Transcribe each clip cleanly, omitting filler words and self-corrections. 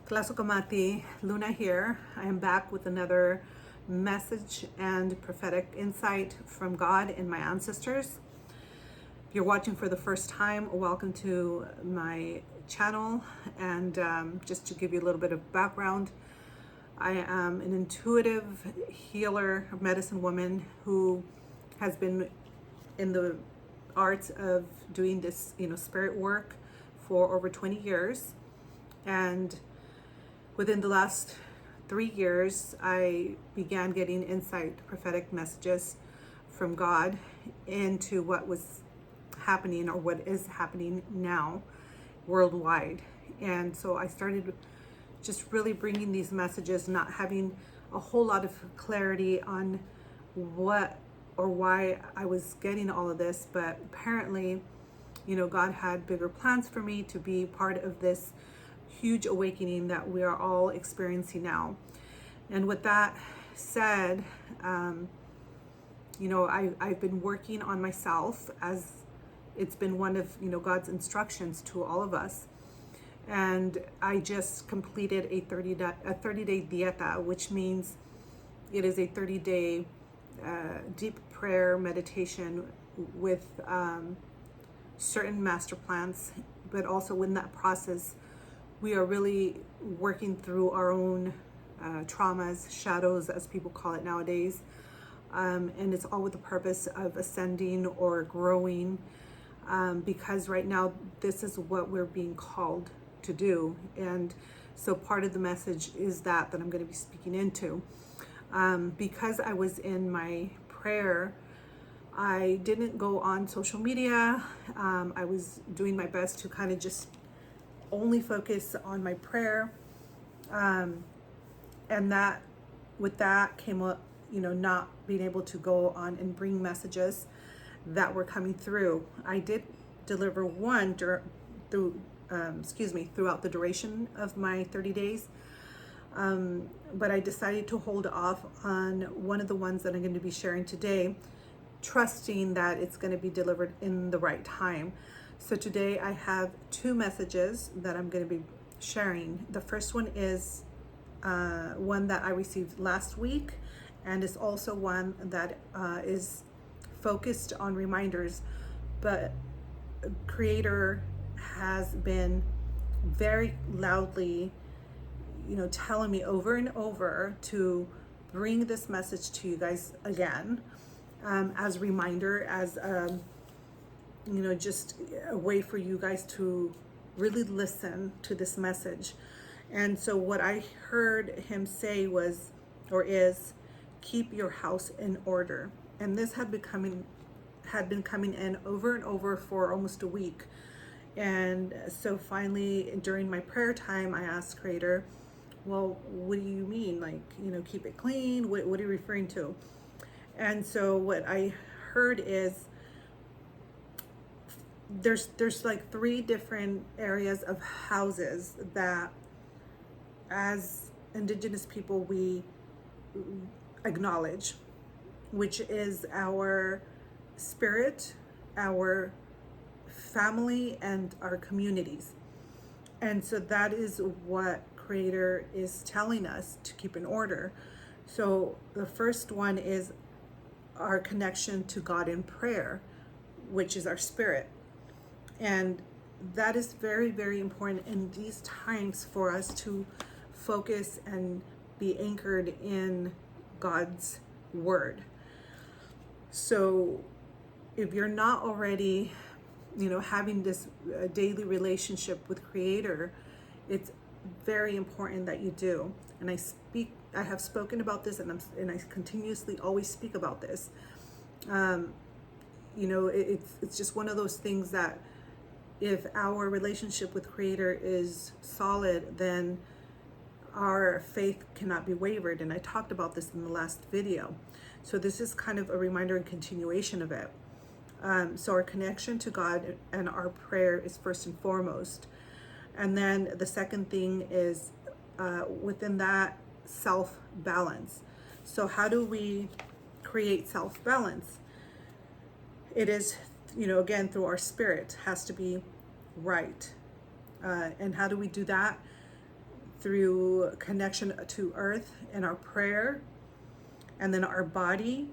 Classical Luna here. I am back with another message and prophetic insight from God and my ancestors. If you're watching for the first time, welcome to my channel. And just to give you a little bit of background, I am an intuitive healer, medicine woman who has been in the arts of doing this, spirit work for over 20 years. And within the last 3 years, I began getting insight, prophetic messages from God into what was happening or what is happening now worldwide. And so I started just really bringing these messages, not having a whole lot of clarity on what or why I was getting all of this, but apparently, God had bigger plans for me to be part of this huge awakening that we are all experiencing now. And with that said, I've been working on myself, as it's been one of God's instructions to all of us. And I just completed a 30-day dieta, which means it is a 30-day deep prayer meditation with certain master plans, but also in that process we are really working through our own traumas, shadows, as people call it nowadays. And it's all with the purpose of ascending or growing, because right now this is what we're being called to do. And so part of the message is that I'm going to be speaking into. Because I was in my prayer, I didn't go on social media. I was doing my best to kind of just only focus on my prayer, and that with that came up, not being able to go on and bring messages that were coming through. I did deliver one throughout the duration of my 30 days, but I decided to hold off on one of the ones that I'm going to be sharing today, trusting that it's going to be delivered in the right time. So today I have two messages that I'm going to be sharing. The first one is one that I received last week, and it's also one that is focused on reminders, but Creator has been very loudly, telling me over and over to bring this message to you guys again, as a reminder, as just a way for you guys to really listen to this message. And so what I heard him say was, or is, keep your house in order. And this had been coming in over and over for almost a week. And so finally, during my prayer time, I asked Creator, well, what do you mean? Like, keep it clean? What are you referring to? And so what I heard is, there's like 3 different areas of houses that as Indigenous people we acknowledge, which is our spirit, our family, and our communities. And so that is what Creator is telling us to keep in order. So the first one is our connection to God in prayer, which is our spirit. And that is very, very important in these times for us to focus and be anchored in God's word. So if you're not already, having this daily relationship with Creator, it's very important that you do. And I have spoken about this, and I continuously always speak about this. It's just one of those things that if our relationship with Creator is solid, then our faith cannot be wavered. And I talked about this in the last video. So this is kind of a reminder and continuation of it. So our connection to God and our prayer is first and foremost. And then the second thing is within that, self-balance. So how do we create self-balance? It is, again, through our spirit, has to be right. And how do we do that? through connection to earth and our prayer, and then our body,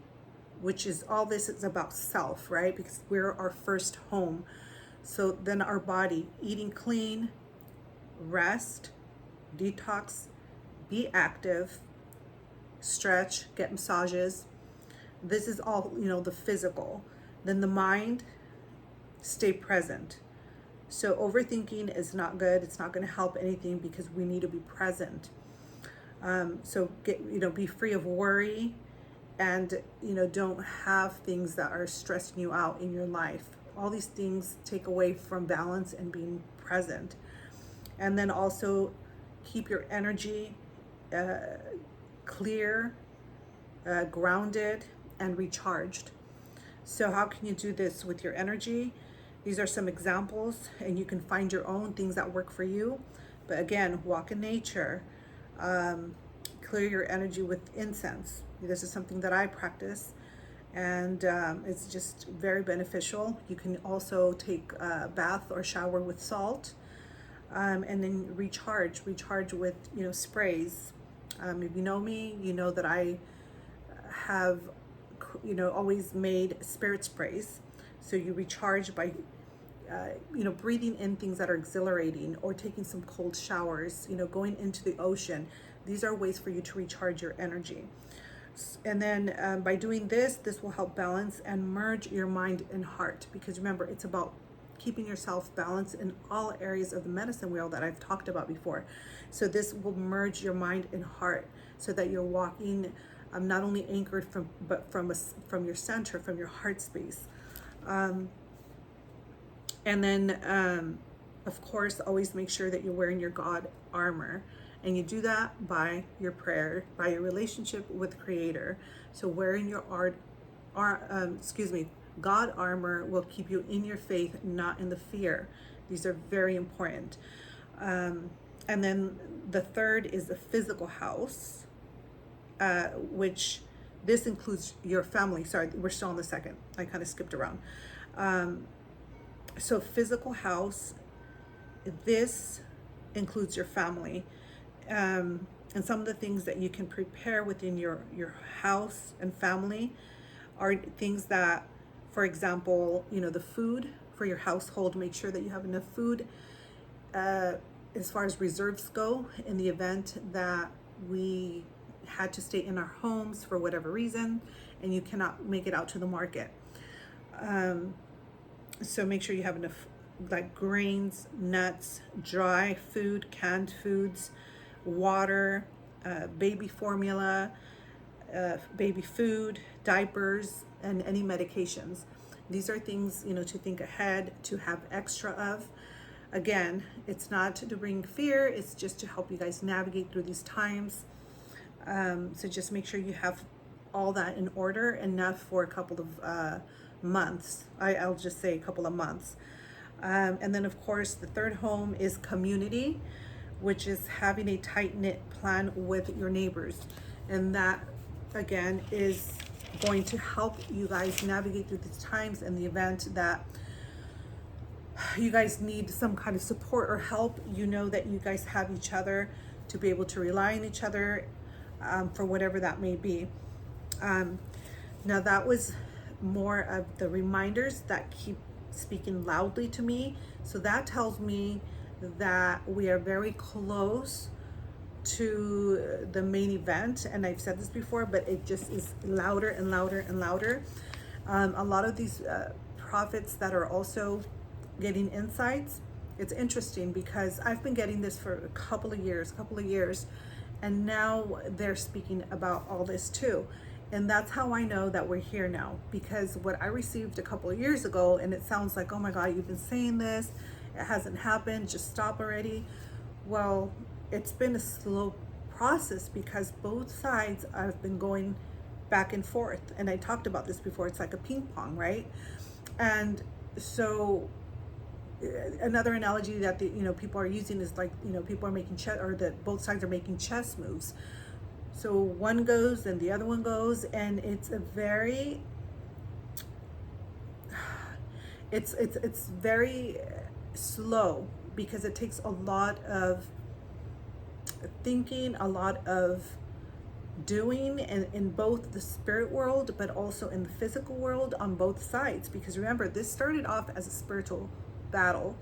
which is all this is about self, right? Because we're our first home. So then our body, eating clean, rest, detox, be active, stretch, get massages. This is all, the physical. Then the mind, stay present. So overthinking is not good. It's not going to help anything because we need to be present. So be free of worry, and don't have things that are stressing you out in your life. All these things take away from balance and being present. And then also keep your energy clear, grounded, and recharged. So how can you do this with your energy? These are some examples, and you can find your own things that work for you. But again, walk in nature, clear your energy with incense. This is something that I practice, and it's just very beneficial. You can also take a bath or shower with salt, and then recharge with sprays. If you know me, you know that I have always made spirit sprays. So you recharge by breathing in things that are exhilarating, or taking some cold showers, going into the ocean. These are ways for you to recharge your energy. And then by doing this will help balance and merge your mind and heart, because remember, it's about keeping yourself balanced in all areas of the medicine wheel that I've talked about before. So this will merge your mind and heart, so that you're walking not only anchored from your center, from your heart space. And then of course, always make sure that you're wearing your God armor. And you do that by your prayer, by your relationship with Creator. So wearing your God armor will keep you in your faith, not in the fear. These are very important. And then the third is the physical house, which this includes your family. Sorry, we're still on the second. I kind of skipped around. So physical house, this includes your family. And some of the things that you can prepare within your house and family are things that, for example, the food for your household. Make sure that you have enough food as far as reserves go, in the event that we had to stay in our homes for whatever reason and you cannot make it out to the market. So make sure you have enough, like grains, nuts, dry food, canned foods, water, baby formula, baby food, diapers, and any medications. These are things, to think ahead, to have extra of. Again, it's not to bring fear, it's just to help you guys navigate through these times. So just make sure you have all that in order, enough for a couple of months. I'll just say a couple of months. And then of course, the third home is community, which is having a tight-knit plan with your neighbors. And that, again, is going to help you guys navigate through these times in the event that you guys need some kind of support or help. You know that you guys have each other to be able to rely on each other for whatever that may be. Now that was more of the reminders that keep speaking loudly to me. So that tells me that we are very close to the main event. And I've said this before, but it just is louder and louder and louder. A lot of these prophets that are also getting insights, it's interesting because I've been getting this for a couple of years, and now they're speaking about all this too. And that's how I know that we're here now, because what I received a couple of years ago, and it sounds like, oh my God, you've been saying this, it hasn't happened, just stop already. Well, it's been a slow process because both sides have been going back and forth. And I talked about this before, it's like a ping pong, right? And so another analogy that people are using is like, people are making chess, or that both sides are making chess moves. So one goes and the other one goes, and it's a very, it's very slow, because it takes a lot of thinking, a lot of doing in both the spirit world but also in the physical world on both sides. Because remember, this started off as a spiritual battle,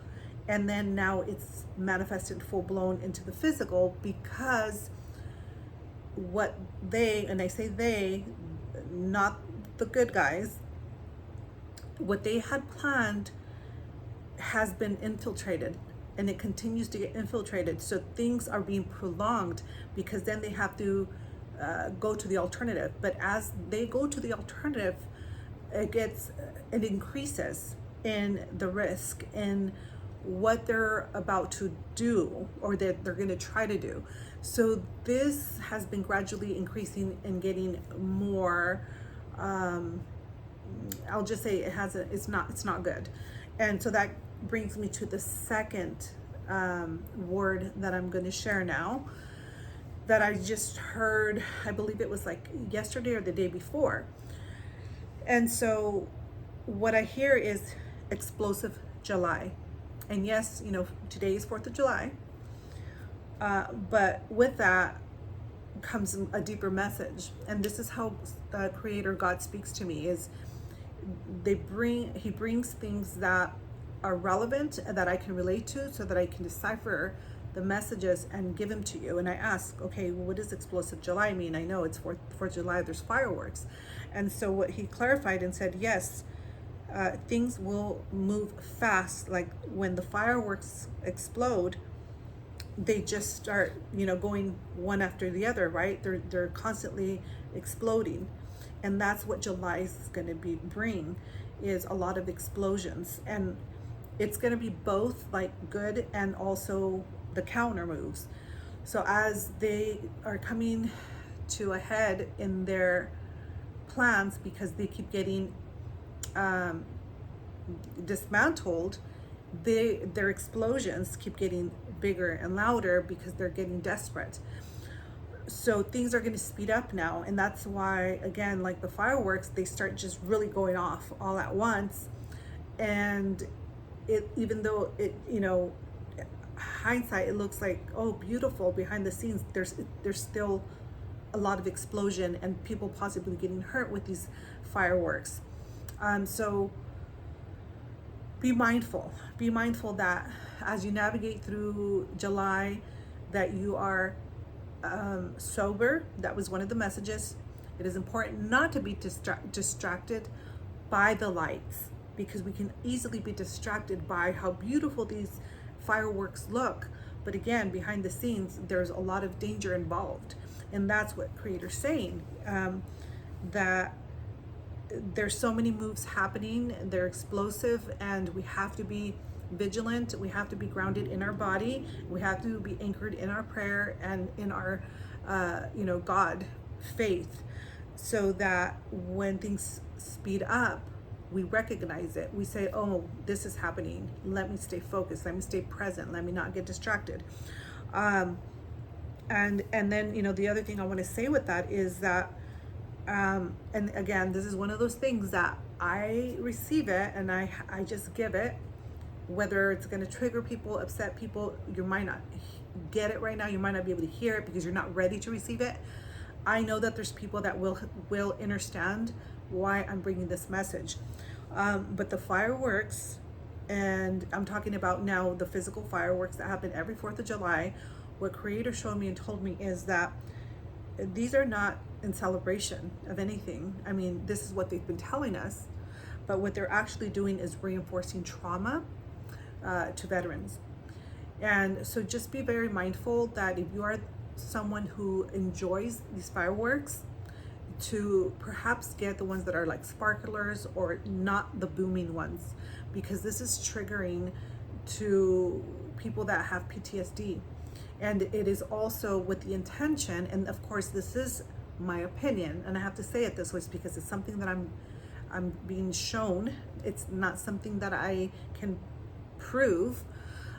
and then now it's manifested full blown into the physical, because what they, and I say they, not the good guys, what they had planned has been infiltrated, and it continues to get infiltrated. So things are being prolonged, because then they have to go to the alternative. But as they go to the alternative, it increases in the risk in what they're about to do, or that they're going to try to do. So this has been gradually increasing and getting more, I'll just say it's not good. And so that brings me to the second word that I'm going to share now, that I just heard. I believe it was like yesterday or the day before. And so what I hear is explosive July. And yes, today is 4th of July. But with that comes a deeper message. And this is how the Creator God speaks to me, is he brings things that are relevant and that I can relate to, so that I can decipher the messages and give them to you. And I ask, okay, well, what does explosive July mean? I know it's 4th of July, there's fireworks. And so what he clarified and said, yes, things will move fast. Like when the fireworks explode, they just start, going one after the other, right? They're constantly exploding. And that's what July is going to bring, is a lot of explosions. And it's going to be both like good and also the counter moves. So as they are coming to a head in their plans, because they keep getting dismantled, their explosions keep getting bigger and louder, because they're getting desperate. So things are going to speed up now. And that's why, again, like the fireworks, they start just really going off all at once. And even though hindsight, it looks like, oh, beautiful, behind the scenes there's still a lot of explosion and people possibly getting hurt with these fireworks. So be mindful that as you navigate through July, that you are sober. That was one of the messages. It is important not to be distracted by the lights, because we can easily be distracted by how beautiful these fireworks look. But again, behind the scenes, there's a lot of danger involved. And that's what Creator's saying, that there's so many moves happening, they're explosive, and we have to be vigilant. We have to be grounded in our body. We have to be anchored in our prayer and in our, God faith, so that when things speed up, we recognize it. We say, oh, this is happening. Let me stay focused. Let me stay present. Let me not get distracted. And then, the other thing I want to say with that is that, and again, this is one of those things that I receive it and I just give it, whether it's going to trigger people, upset people. You might not get it right now. You might not be able to hear it because you're not ready to receive it. I know that there's people that will understand why I'm bringing this message. But the fireworks, and I'm talking about now the physical fireworks that happen every 4th of July, what Creator showed me and told me is that these are not in celebration of anything. I mean, this is what they've been telling us, but what they're actually doing is reinforcing trauma to veterans. And so just be very mindful that if you are someone who enjoys these fireworks, to perhaps get the ones that are like sparklers or not the booming ones, because this is triggering to people that have PTSD. And it is also with the intention, and of course this is my opinion, and I have to say it this way because it's something that I'm being shown. It's not something that I can prove,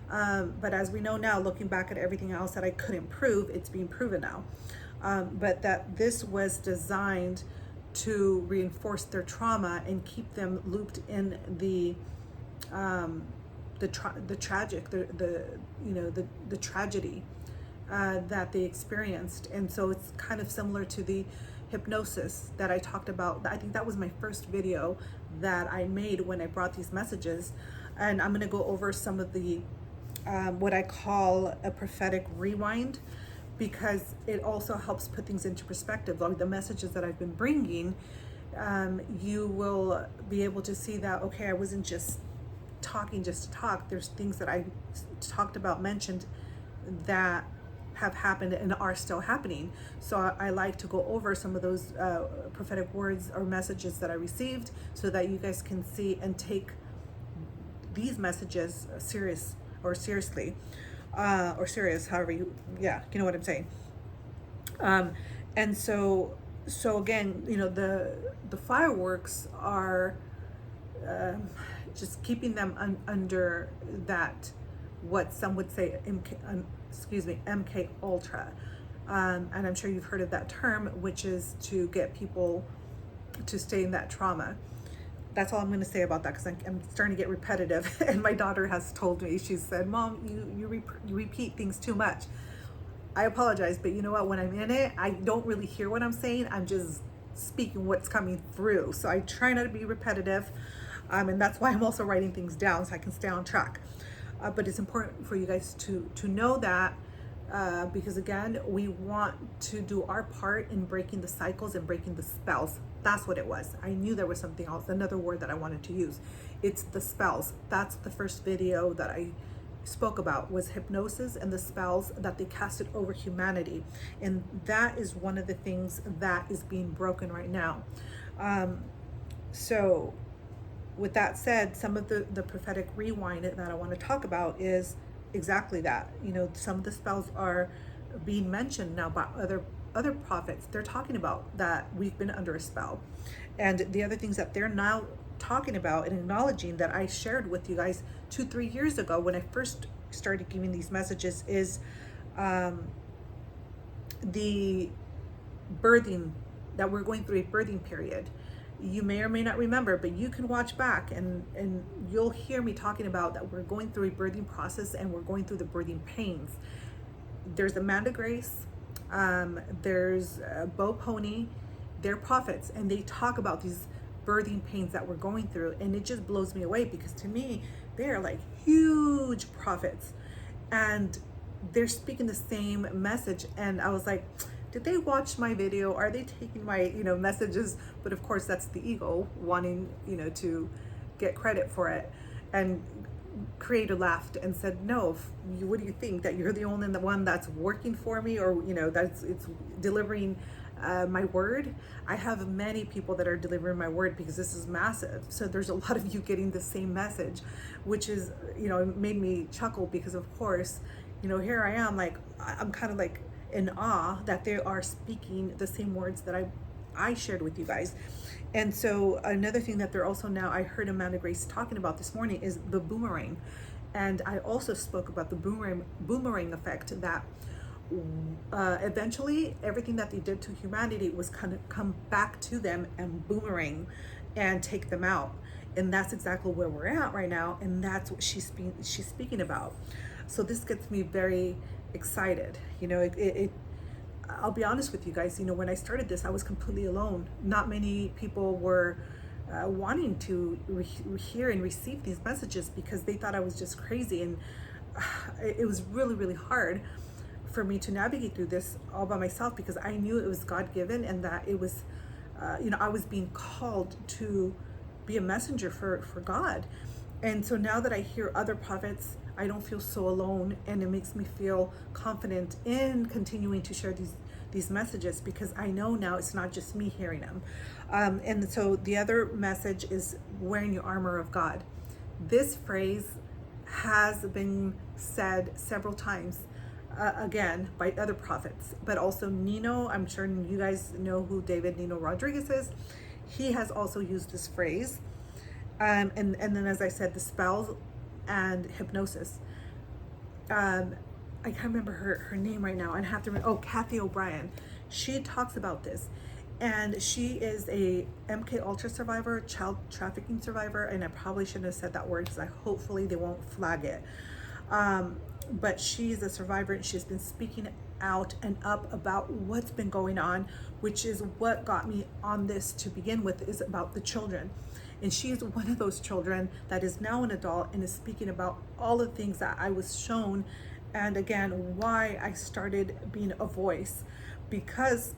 but as we know now, looking back at everything else that I couldn't prove, it's being proven now. But that this was designed to reinforce their trauma and keep them looped in the tragic, the tragedy, that they experienced. And so it's kind of similar to the hypnosis that I talked about. I think that was my first video that I made when I brought these messages. And I'm going to go over some of the what I call a prophetic rewind, because it also helps put things into perspective. Like the messages that I've been bringing, you will be able to see that, okay, I wasn't just talking just to talk. There's things that I talked about, mentioned, that have happened and are still happening. So I like to go over some of those prophetic words or messages that I received, so that you guys can see and take these messages seriously, or serious, however you know what I'm saying. And so again, the fireworks are just keeping them under that, what some would say, MK Ultra. And I'm sure you've heard of that term, which is to get people to stay in that trauma. That's all I'm going to say about that, because I'm starting to get repetitive. And my daughter has told me, she said, Mom, you repeat things too much. I apologize, but you know what? When I'm in it, I don't really hear what I'm saying. I'm just speaking what's coming through. So I try not to be repetitive. And that's why I'm also writing things down, so I can stay on track. But it's important for you guys to know that, because again, we want to do our part in breaking the cycles and breaking the spells. That's what it was. I knew there was something else, another word that I wanted to use. It's the spells. That's the first video that I spoke about, was hypnosis and the spells that they casted over humanity. And that is one of the things that is being broken right now. So with that said, some of the prophetic rewind that I want to talk about is exactly that. Some of the spells are being mentioned now by other prophets. They're talking about that we've been under a spell. And the other things that they're now talking about and acknowledging, that I shared with you guys 2-3 years ago when I first started giving these messages, is the birthing, that we're going through a birthing period. You may or may not remember, but you can watch back and you'll hear me talking about that we're going through a birthing process, and we're going through the birthing pains. There's Amanda Grace, there's Bo Pony. They're prophets, and they talk about these birthing pains that we're going through, and it just blows me away, because to me, they're like huge prophets, and they're speaking the same message. And I was like, did they watch my video? Are they taking my messages? But of course, that's the ego wanting to get credit for it. And creator laughed and said, no, what do you think, that you're the only one that's working for me, or that's it's delivering my word? I have many people that are delivering my word, because this is massive. So there's a lot of you getting the same message, which is it made me chuckle, because of course here I am, like I'm kind of like in awe that they are speaking the same words that I shared with you guys. And so another thing that they're also, now I heard Amanda Grace talking about this morning, is the boomerang. And I also spoke about the boomerang effect, that eventually everything that they did to humanity was kind of come back to them and boomerang and take them out. And that's exactly where we're at right now, and that's what she's speaking about. So this gets me very excited. I'll be honest with you guys, when I started this, I was completely alone. Not many people were wanting to hear and receive these messages, because they thought I was just crazy. And it was really, really hard for me to navigate through this all by myself, because I knew it was God-given, and that it was, I was being called to be a messenger for God. And so now that I hear other prophets, I don't feel so alone, and it makes me feel confident in continuing to share these messages, because I know now it's not just me hearing them. And so the other message is wearing your armor of God. This phrase has been said several times, again, by other prophets, but also Nino. I'm sure you guys know who David Nino Rodriguez is. He has also used this phrase. And then, as I said, the spells and hypnosis. I can't remember her name right now. I have to remember. Oh, Kathy O'Brien. She talks about this, and she is a MK Ultra survivor, child trafficking survivor, and I probably shouldn't have said that word, because hopefully they won't flag it. but she's a survivor, and she's been speaking out and up about what's been going on, which is what got me on this to begin with, is about the children. And she's one of those children that is now an adult and is speaking about all the things that I was shown, and again, why I started being a voice, because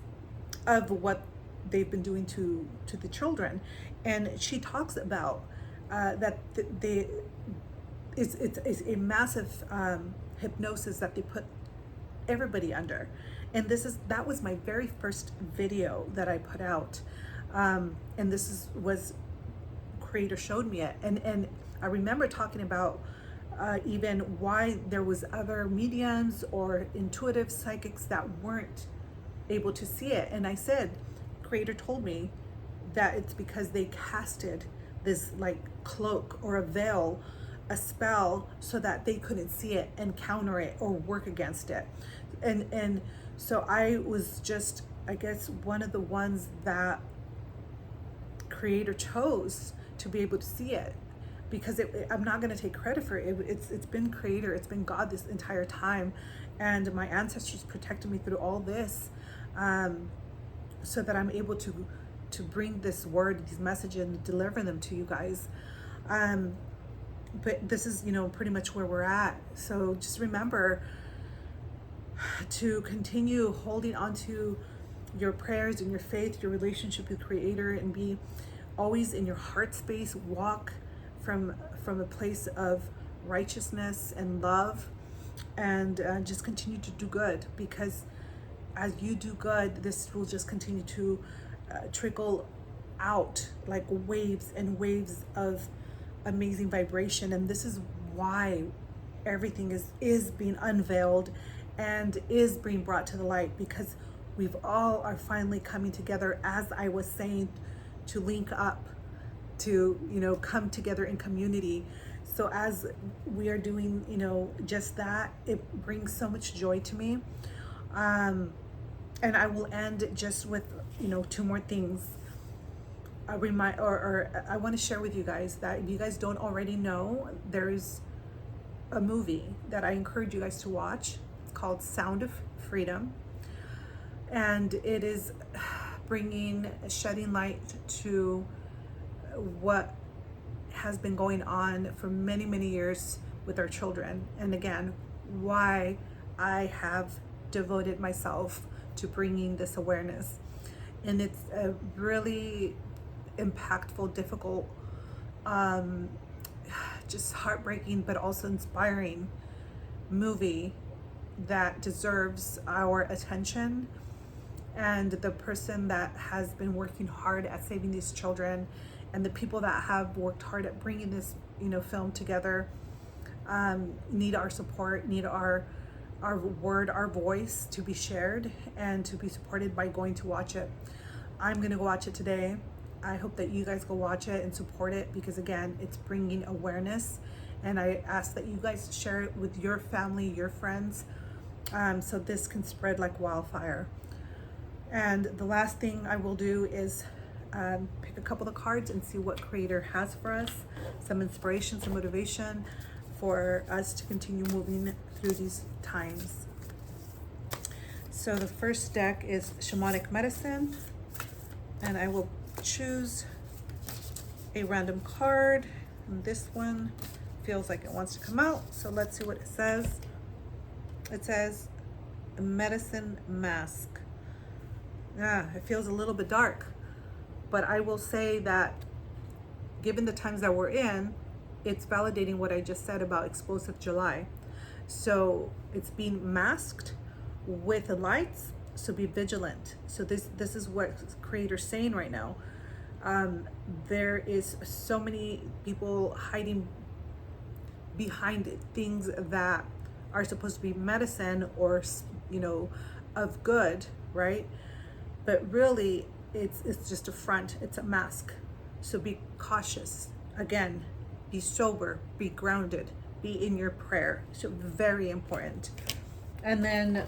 of what they've been doing to the children. And she talks about that it's a massive hypnosis that they put everybody under. And that was my very first video that I put out, and was Creator showed me it, and I remember talking about even why there was other mediums or intuitive psychics that weren't able to see it. And I said, Creator told me that it's because they casted this like cloak or a veil, a spell, so that they couldn't see it and counter it or work against it. And so I was just, I guess, one of the ones that Creator chose to be able to see it, because I'm not going to take credit for it. It's been Creator, it's been God this entire time, and my ancestors protected me through all this, so that I'm able to bring this word, these messages, and deliver them to you guys. But this is, pretty much where we're at. So just remember to continue holding on to your prayers and your faith, your relationship with Creator, and be always in your heart space. Walk from a place of righteousness and love, and just continue to do good, because as you do good, this will just continue to trickle out like waves and waves of amazing vibration. And this is why everything is being unveiled and is being brought to the light, because we've all are finally coming together, as I was saying, to link up, to come together in community. So as we are doing just that, it brings so much joy to me. And I will end just with two more things. I want to share with you guys that if you guys don't already know, there's a movie that I encourage you guys to watch. It's called Sound of Freedom, and it is shedding light to what has been going on for many, many years with our children, and again, why I have devoted myself to bringing this awareness. And it's a really impactful, difficult, just heartbreaking, but also inspiring movie that deserves our attention. And the person that has been working hard at saving these children, and the people that have worked hard at bringing this film together, need our support, need our word, our voice to be shared and to be supported by going to watch it. I'm going to go watch it today. I hope that you guys go watch it and support it, because again, it's bringing awareness, and I ask that you guys share it with your family, your friends, so this can spread like wildfire. And the last thing I will do is pick a couple of cards and see what Creator has for us, some inspiration, some motivation for us to continue moving through these times. So the first deck is Shamanic Medicine, and I will choose a random card, and this one feels like it wants to come out, so let's see what it says. It says Medicine Mask. It feels a little bit dark, but I will say that given the times that we're in, it's validating what I just said about Explosive July. So it's being masked with the lights, so be vigilant. So this is what Creator's saying right now. There is so many people hiding behind things that are supposed to be medicine or of good, right? But really it's just a front, it's a mask. So be cautious. Again, be sober, be grounded, be in your prayer. So very important. And then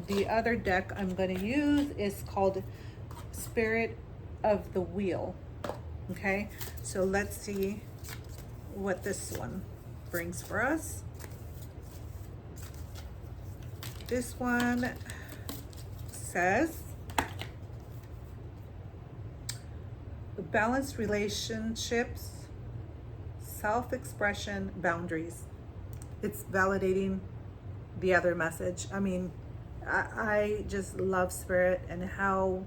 the other deck I'm going to use is called Spirit of the Wheel. Okay, so let's see what this one brings for us. This one says, balanced relationships, self-expression, boundaries. It's validating the other message. I mean, I just love Spirit and how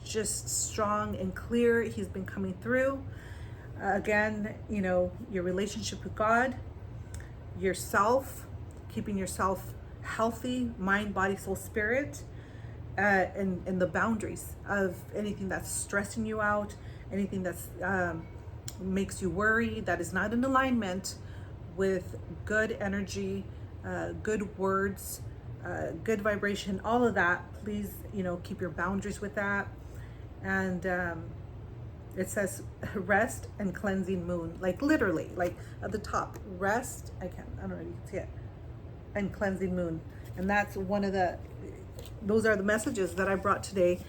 just strong and clear he's been coming through. Again, you know, your relationship with God, yourself, keeping yourself healthy, mind, body, soul, spirit, and the boundaries of anything that's stressing you out, anything that's makes you worry, that is not in alignment with good energy, good words, good vibration, all of that. Please, you know, keep your boundaries with that. And it says rest and cleansing moon, like literally, like at the top, rest. I don't know if you can see it, and cleansing moon. And that's one of those are the messages that I brought today.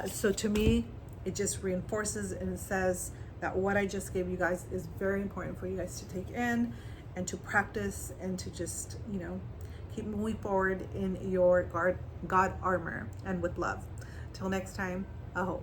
So to me, it just reinforces and it says that what I just gave you guys is very important for you guys to take in and to practice and to just, you know, keep moving forward in your God armor and with love. Till next time, aho.